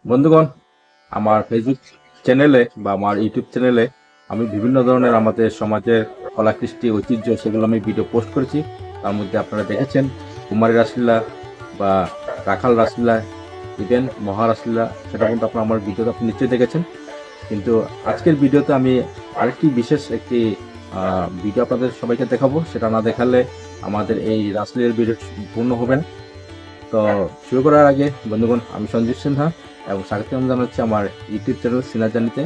বন্ধুগণ, আমার ফেসবুক চ্যানেলে বা আমার ইউটিউব চ্যানেলে আমি বিভিন্ন ধরনের আমাদের সমাজের কলাকৃষ্টি ঐতিহ্য সেগুলো আমি ভিডিও পোস্ট করেছি। তার মধ্যে আপনারা দেখেছেন কুমারী রাসলীলা বা রাখাল রাসলীলা, ইভেন মহারাসলীলা, সেটা কিন্তু আপনারা আমার ভিডিওতে আপনি নিশ্চয়ই দেখেছেন। কিন্তু আজকের ভিডিওতে আমি আরেকটি বিশেষ একটি ভিডিও আপনাদের সবাইকে দেখাবো। সেটা না দেখালে আমাদের এই রাসলীলার ভিডিও পূর্ণ হবে না। তো শুরু করার আগে বন্ধুগণ, আমি সঞ্জীব সিনহা এবং স্বাগতম জানাচ্ছি আমার ইউটিউব চ্যানেল সিনহা জার্নিতে।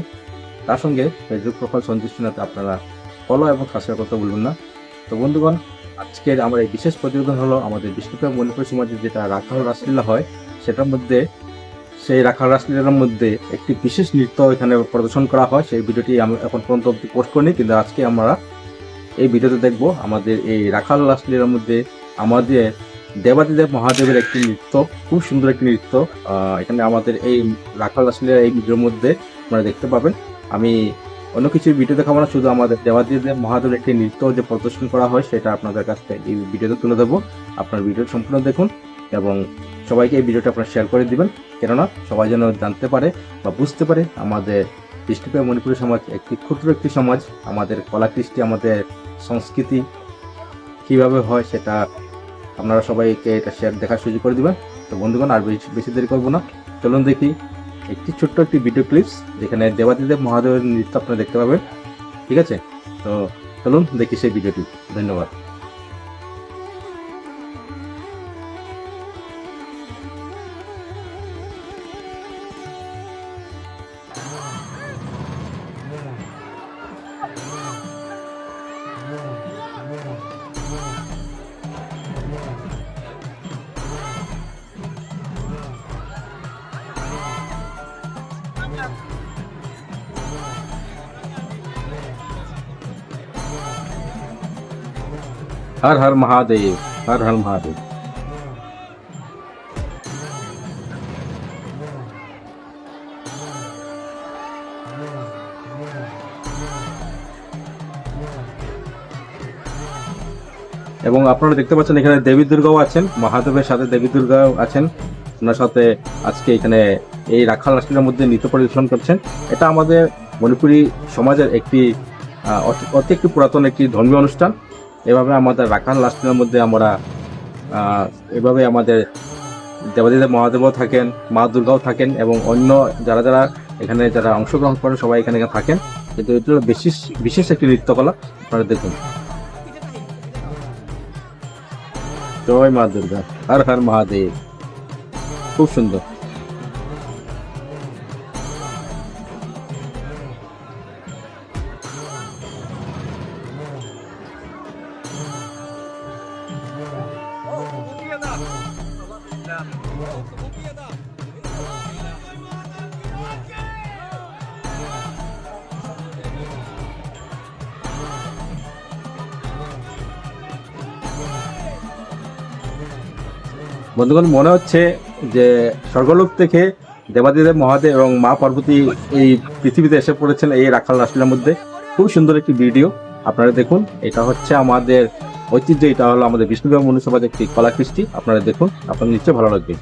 তার সঙ্গে ফেসবুক প্রোফাইল সঞ্জীব সিনহাতে আপনারা ফলো এবং সাবস্ক্রাইব করতে ভুলবেন না। তো বন্ধুগণ, আজকের আমার এই বিশেষ প্রতিবেদন হলো আমাদের বিষ্ণুপ্রিয়া মণিপুর সমাজে যেটা রাখাল রাসলীলা হয়, সেটার মধ্যে সেই রাখাল রাসলীলার মধ্যে একটি বিশেষ নৃত্য এখানে প্রদর্শন করা হয়। সেই ভিডিওটি আমি এখন পর্যন্ত পোস্ট করিনি, কিন্তু আজকে আমরা এই ভিডিওতে দেখব আমাদের এই রাখাল রাসলীলার মধ্যে আমাদের দেবাদিদেব মহাদেবের একটি নৃত্য, খুব সুন্দর একটি নৃত্য। এখানে আমাদের এই রাখাল রাসলীলার এই ভিডিওর মধ্যে আপনারা দেখতে পাবেন। আমি অন্য কিছু ভিডিও দেখাবো না, শুধু আমাদের দেবাদিদেব মহাদেবের একটি নৃত্য যে প্রদর্শন করা হয় সেটা আপনাদের কাছ থেকে এই ভিডিওতে তুলে দেবো। আপনার ভিডিও সম্পূর্ণ দেখুন এবং সবাইকে এই ভিডিওটা আপনারা শেয়ার করে দিবেন, কেননা সবাই যেন জানতে পারে বা বুঝতে পারে আমাদের বিষ্ণুপ্রিয়া মণিপুরী সমাজ একটি ক্ষুদ্র একটি সমাজ, আমাদের কলাকৃষ্টি, আমাদের সংস্কৃতি কিভাবে হয় সেটা আপনারা সবাইকে এটা শেয়ার দেখার সুযোগ করে দিবেন। তো বন্ধুগণ, আর বেশি দেরি করবো না, চলুন দেখি একটি ছোট্ট একটি ভিডিও ক্লিপস যেখানে দেবাদিদেব মহাদেবের নৃত্য আপনারা দেখতে পাবেন। ঠিক আছে, তো চলুন দেখি সেই ভিডিওটি। ধন্যবাদ। हर हर महादेव, हर हर महादेव। এবং আপনারা দেখতে পাচ্ছেন এখানে দেবী দুর্গাও আছেন, মহাদেবের সাথে দেবী দুর্গাও আছেন ওনার সাথে। আজকে এখানে এই রাখাল রাসলীলার মধ্যে নৃত্য পরিবেশন করছেন। এটা আমাদের মণিপুরী সমাজের একটি অতি একটি পুরাতন একটি ধর্মীয় অনুষ্ঠান। এভাবে আমাদের রাখাল রাসলীলার মধ্যে আমরা এভাবে আমাদের দেবাদিদেব মহাদেবও থাকেন, মা দুর্গাও থাকেন এবং অন্য যারা যারা এখানে যারা অংশগ্রহণ করেন সবাই এখানে থাকেন। কিন্তু এটা হলো বিশেষ বিশেষ একটি নৃত্যকলা, আপনারা দেখুন। জয় মা দুর্গা, হর হর মহাদেব। খুব সুন্দর। বন্ধুগণ, মনে হচ্ছে যে স্বর্গলোক থেকে দেবাদিদেব মহাদেব এবং মা পার্বতী এই পৃথিবীতে এসে পড়েছেন এই রাখাল রাসলীলার মধ্যে। খুব সুন্দর একটি ভিডিও, আপনারা দেখুন। এটা হচ্ছে আমাদের ঐতিহ্য, এটা হলো আমাদের বিষ্ণুপ্রিয়া মণিপুর সমাজের একটি কলাকৃষ্টি। আপনারা দেখুন, আপনার নিশ্চয়ই ভালো লাগবে।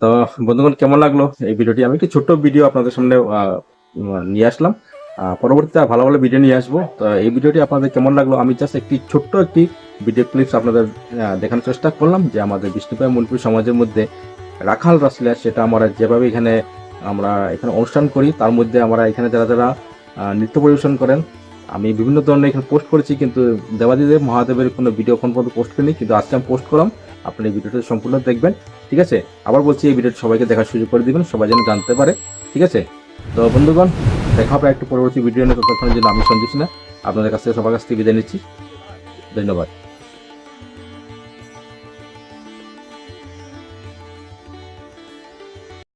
তো বন্ধুগণ, কেমন লাগলো এই ভিডিওটি? আমি একটি ছোট্ট ভিডিও আপনাদের সামনে নিয়ে আসলাম। পরবর্তীতে ভালো ভালো ভিডিও নিয়ে আসবো। তো এই ভিডিওটি আপনাদের কেমন লাগলো? আমি জাস্ট একটি ছোট্ট একটি ভিডিও ক্লিপস আপনাদের দেখানোর চেষ্টা করলাম যে আমাদের বিষ্ণুপ্রিয়া মণিপুর সমাজের মধ্যে রাখাল রাসলীলা, সেটা আমরা যেভাবে এখানে অনুষ্ঠান করি, তার মধ্যে আমরা এখানে যারা যারা নৃত্য পরিবেশন করেন, আমি বিভিন্ন ধরনের এখানে পোস্ট করেছি, কিন্তু দেবাদিদেব মহাদেবের কোনো ভিডিও এখন পর্যন্ত পোস্ট করিনি, কিন্তু আজকে আমি পোস্ট করলাম। আপনি এই ভিডিওটা সম্পূর্ণ দেখবেন। ঠিক আছে, আবার বলছি এই ভিডিওটা সবাইকে দেখার সুযোগ করে দিবেন, সবাই যেন জানতে পারে। ঠিক আছে, তো বন্ধুগণ, দেখা হবে একটু পরবর্তী ভিডিও নিয়ে। ততক্ষণের জন্য আমি সঞ্জীব সিনহা আপনাদের কাছ থেকে সবার কাছ থেকে বিদায় নিচ্ছি। ধন্যবাদ।